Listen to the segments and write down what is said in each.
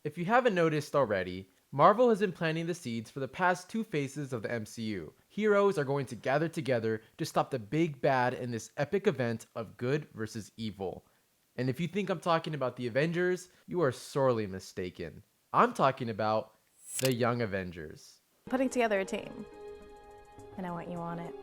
If you haven't noticed already, Marvel has been planting the seeds for the past two phases of the MCU. Heroes are going to gather together to stop the big bad in this epic event of good versus evil. And if you think I'm talking about the Avengers, you are sorely mistaken. I'm talking about the Young Avengers. Putting together a team, and I want you on it.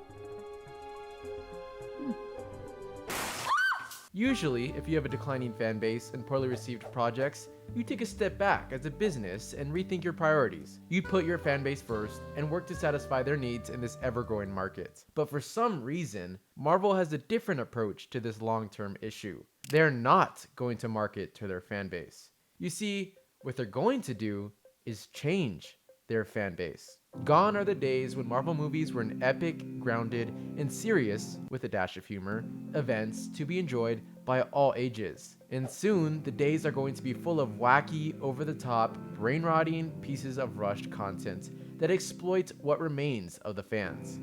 Usually, if you have a declining fan base and poorly received projects, you take a step back as a business and rethink your priorities. You put your fan base first and work to satisfy their needs in this ever-growing market. But for some reason, Marvel has a different approach to this long-term issue. They're not going to market to their fan base. You see, what they're going to do is change their fan base. Gone are the days when Marvel movies were an epic, grounded, and serious, with a dash of humor, events to be enjoyed by all ages. And soon, the days are going to be full of wacky, over-the-top, brain-rotting pieces of rushed content that exploit what remains of the fans.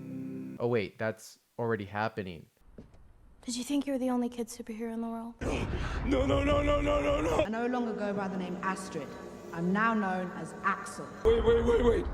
Oh wait, that's already happening. Did you think you were the only kid superhero in the world? No. I no longer go by the name Astrid. I'm now known as Axel. Wait.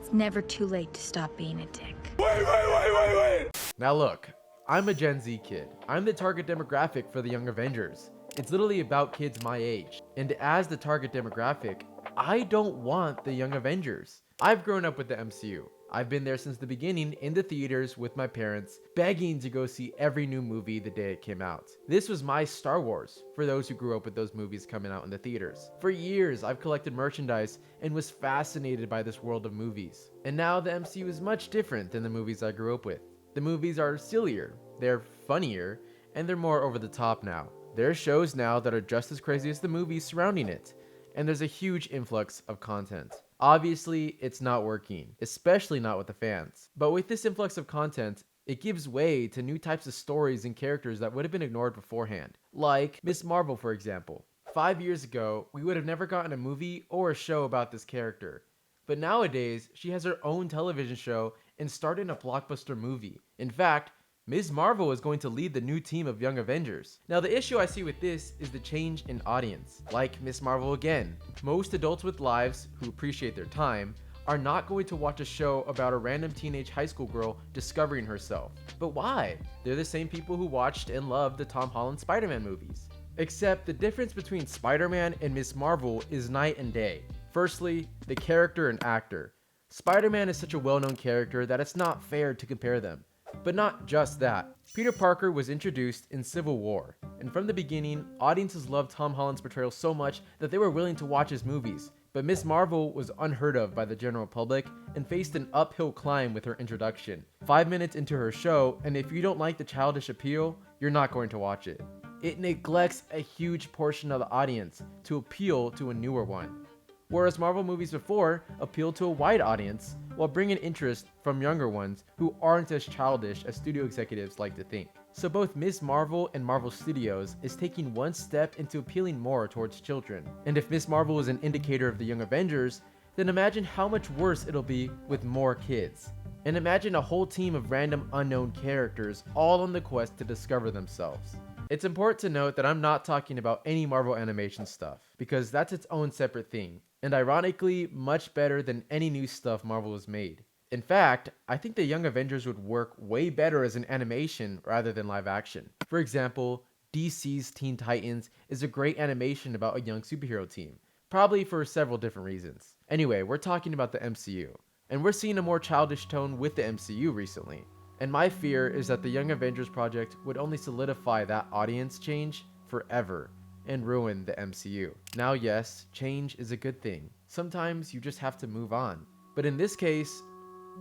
It's never too late to stop being a dick. Wait. Now look, I'm a Gen Z kid. I'm the target demographic for the Young Avengers. It's literally about kids my age. And as the target demographic, I don't want the Young Avengers. I've grown up with the MCU. I've been there since the beginning in the theaters with my parents, begging to go see every new movie the day it came out. This was my Star Wars, for those who grew up with those movies coming out in the theaters. For years, I've collected merchandise and was fascinated by this world of movies. And now the MCU is much different than the movies I grew up with. The movies are sillier, they're funnier, and they're more over the top now. There are shows now that are just as crazy as the movies surrounding it, and there's a huge influx of content. Obviously, it's not working, especially not with the fans. But with this influx of content, it gives way to new types of stories and characters that would have been ignored beforehand. Like Ms. Marvel, for example. 5 years ago, we would have never gotten a movie or a show about this character. But nowadays, she has her own television show and starred in a blockbuster movie. In fact, Ms. Marvel is going to lead the new team of Young Avengers. Now, the issue I see with this is the change in audience. Like Ms. Marvel again, most adults with lives who appreciate their time are not going to watch a show about a random teenage high school girl discovering herself. But why? They're the same people who watched and loved the Tom Holland Spider-Man movies. Except the difference between Spider-Man and Ms. Marvel is night and day. Firstly, the character and actor. Spider-Man is such a well-known character that it's not fair to compare them. But not just that. Peter Parker was introduced in Civil War, and from the beginning, audiences loved Tom Holland's portrayal so much that they were willing to watch his movies. But Ms. Marvel was unheard of by the general public and faced an uphill climb with her introduction. 5 minutes into her show, and if you don't like the childish appeal, you're not going to watch it. It neglects a huge portion of the audience to appeal to a newer one. Whereas Marvel movies before appealed to a wide audience while bringing interest from younger ones who aren't as childish as studio executives like to think. So both Ms. Marvel and Marvel Studios is taking one step into appealing more towards children. And if Ms. Marvel is an indicator of the Young Avengers, then imagine how much worse it'll be with more kids. And imagine a whole team of random unknown characters all on the quest to discover themselves. It's important to note that I'm not talking about any Marvel animation stuff, because that's its own separate thing, and ironically, much better than any new stuff Marvel has made. In fact, I think the Young Avengers would work way better as an animation rather than live action. For example, DC's Teen Titans is a great animation about a young superhero team, probably for several different reasons. Anyway, we're talking about the MCU, and we're seeing a more childish tone with the MCU recently. And my fear is that the Young Avengers project would only solidify that audience change forever and ruin the MCU. Now yes, change is a good thing. Sometimes you just have to move on. But in this case,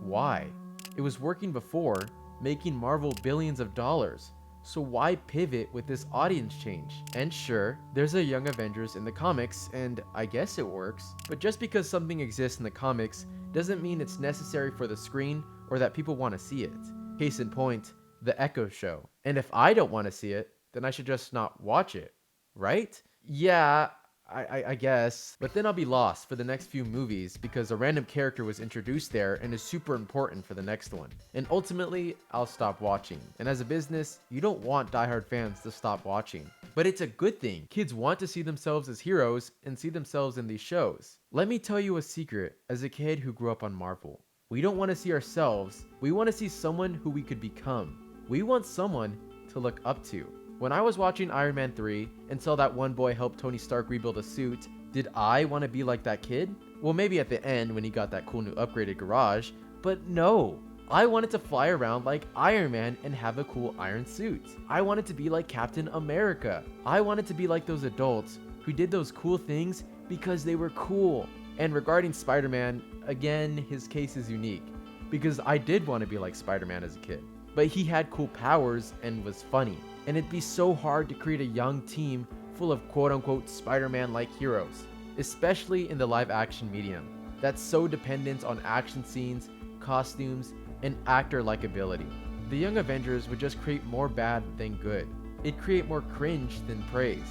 why? It was working before, making Marvel billions of dollars. So why pivot with this audience change? And sure, there's a Young Avengers in the comics, and I guess it works. But just because something exists in the comics doesn't mean it's necessary for the screen or that people want to see it. Case in point, The Echo Show. And if I don't want to see it, then I should just not watch it, right? Yeah, I guess. But then I'll be lost for the next few movies because a random character was introduced there and is super important for the next one. And ultimately, I'll stop watching. And as a business, you don't want diehard fans to stop watching. But it's a good thing. Kids want to see themselves as heroes and see themselves in these shows. Let me tell you a secret as a kid who grew up on Marvel. We don't want to see ourselves, we want to see someone who we could become. We want someone to look up to. When I was watching Iron Man 3 and saw that one boy help Tony Stark rebuild a suit, did I want to be like that kid? Well, maybe at the end when he got that cool new upgraded garage, but no. I wanted to fly around like Iron Man and have a cool iron suit. I wanted to be like Captain America. I wanted to be like those adults who did those cool things because they were cool. And regarding Spider-Man, again, his case is unique because I did want to be like Spider-Man as a kid, but he had cool powers and was funny. And it'd be so hard to create a young team full of quote-unquote Spider-Man-like heroes, especially in the live-action medium, that's so dependent on action scenes, costumes, and actor likability. The Young Avengers would just create more bad than good. It'd create more cringe than praise.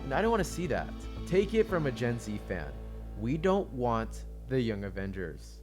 And I don't want to see that. Take it from a Gen Z fan. We don't want the Young Avengers.